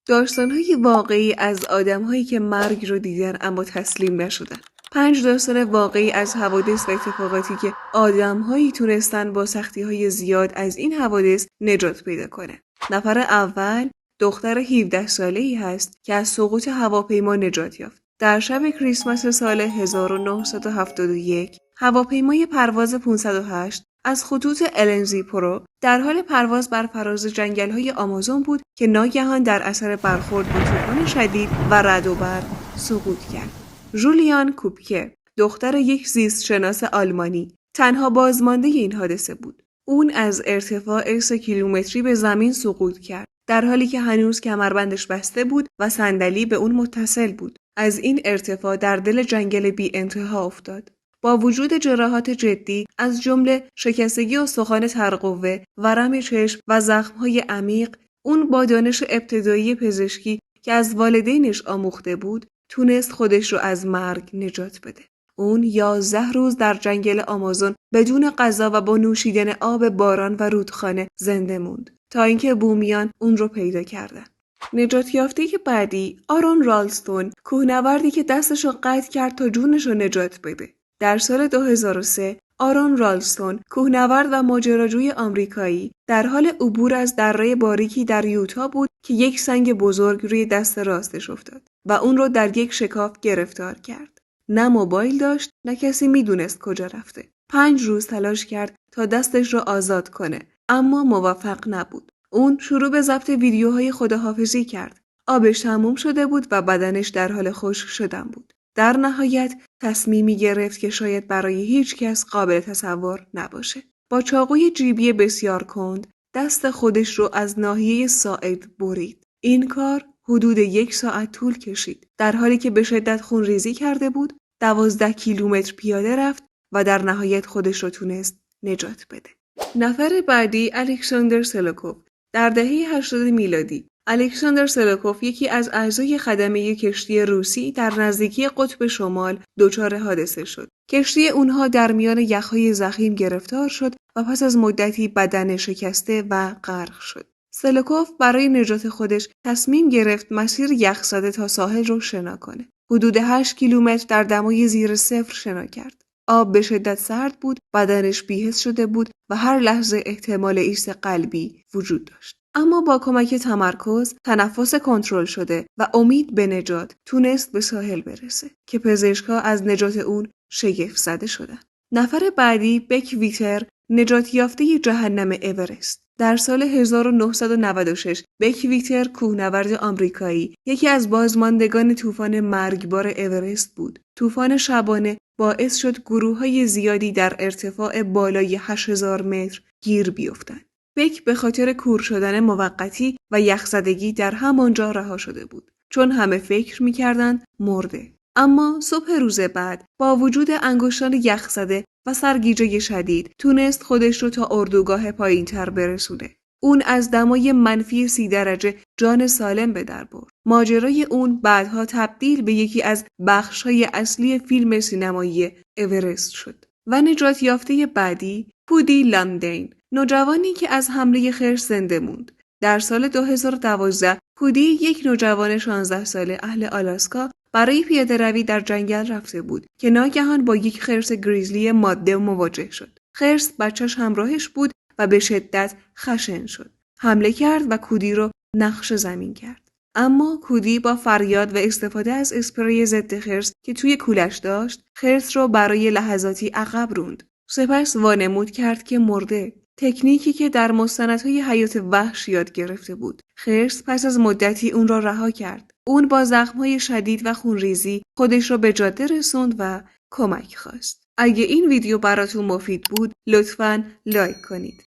داستان‌های واقعی از آدم‌هایی که مرگ رو دیدن اما تسلیم نشدن. 5 داستان واقعی از حوادث و اتفاقاتی که آدم‌هایی تونستن با سختی‌های زیاد از این حوادث نجات پیدا کنه. نفر اول دختر 17 ساله‌ای هست که از سقوط هواپیما نجات یافت. در شب کریسمس سال 1971 هواپیمای پرواز 508 از خطوط LNZ پرو در حال پرواز بر فراز جنگل‌های آمازون بود که ناگهان در اثر برخورد با طوفان شدید و رعد و برق سقوط کرد. ژولیان کوپکه، دختر یک زیستشناس آلمانی، تنها بازمانده این حادثه بود. اون از ارتفاع 3 کیلومتری به زمین سقوط کرد، در حالی که هنوز کمربندش بسته بود و صندلی به اون متصل بود. از این ارتفاع در دل جنگل بی انتها افتاد. با وجود جراحات جدی از جمله شکستگی استخوان ترقوه، ورم چشم و زخم‌های عمیق، اون با دانش ابتدایی پزشکی که از والدینش آموخته بود، تونست خودش رو از مرگ نجات بده. اون 11 روز در جنگل آمازون بدون غذا و با نوشیدن آب باران و رودخانه زنده موند تا اینکه بومیان اون رو پیدا کردن. نجات یافته که بعدی آرون رالستون، کوهنوردی که دستش رو قطع کرد تا جونش رو نجات بده. در سال 2003 آرون رالستون، کوهنورد و ماجراجوی آمریکایی، در حال عبور از دره باریکی در یوتا بود که یک سنگ بزرگ روی دست راستش افتاد و اون رو در یک شکاف گرفتار کرد. نه موبایل داشت، نه کسی میدونست کجا رفته. 5 روز تلاش کرد تا دستش رو آزاد کنه، اما موفق نبود. اون شروع به ضبط ویدیوهای خداحافظی کرد. آبش تموم شده بود و بدنش در حال خشک شدن بود. در نهایت تصمیمی گرفت که شاید برای هیچ کس قابل تصور نباشه. با چاقوی جیبی بسیار کند دست خودش رو از ناحیه ساعد برید. این کار حدود 1 ساعت طول کشید. در حالی که به شدت خونریزی کرده بود، 12 کیلومتر پیاده رفت و در نهایت خودش رو تونست نجات بده. نفر بعدی الکساندر سلوکوف. در دهه 80 میلادی الکساندر سلوکوف، یکی از اعضای خدمه کشتی روسی در نزدیکی قطب شمال، دچار حادثه شد. کشتی اونها در میان یخ‌های ضخیم گرفتار شد و پس از مدتی بدن شکسته و غرق شد. سلوکوف برای نجات خودش تصمیم گرفت مسیر یخزده تا ساحل رو شنا کنه. حدود 8 کیلومتر در دمای زیر صفر شنا کرد. آب به شدت سرد بود، بدنش بی‌حس شده بود و هر لحظه احتمال ایست قلبی وجود داشت. اما با کمک تمرکز، تنفس کنترل شده و امید به نجات تونست به ساحل برسه که پزشکا از نجات اون شگفت زده شدن. نفر بعدی بک ویتر، نجات یافته جهنم اورست. در سال 1996 بک ویتر، کوهنورد آمریکایی، یکی از بازماندگان طوفان مرگبار اورست بود. طوفان شبانه باعث شد گروه‌های زیادی در ارتفاع بالای 8000 متر گیر بیفتند. بک به خاطر کور شدن موقتی و یخزدگی در همانجا رها شده بود، چون همه فکر می‌کردند مرده. اما صبح روز بعد با وجود انگشتان یخزده و سرگیجه شدید تونست خودش رو تا اردوگاه پایین‌تر برسونه. اون از دمای منفی 30 درجه جان سالم به در برد. ماجرای اون بعدها تبدیل به یکی از بخش‌های اصلی فیلم سینمایی اورست شد. و نجات یافته بعدی پودی لاندین، نوجوانی که از حمله خرس زنده موند. در سال 2012 پودی، یک نوجوان 16 ساله اهل آلاسکا، برای پیاده‌روی در جنگل رفته بود که ناگهان با یک خرس گریزلی ماده مواجه شد. خرس بچه‌ش همراهش بود و به شدت خشن شد. حمله کرد و کودی رو نقش زمین کرد. اما کودی با فریاد و استفاده از اسپری ضد خرس که توی کولش داشت، خرس رو برای لحظاتی عقب روند. سپس وانمود کرد که مرده. تکنیکی که در مستندهای حیات وحش یاد گرفته بود. خرس پس از مدتی اون را رها کرد. اون با زخم‌های شدید و خونریزی خودش را به جاده رسوند و کمک خواست. اگه این ویدیو براتون مفید بود، لطفاً لایک کنید.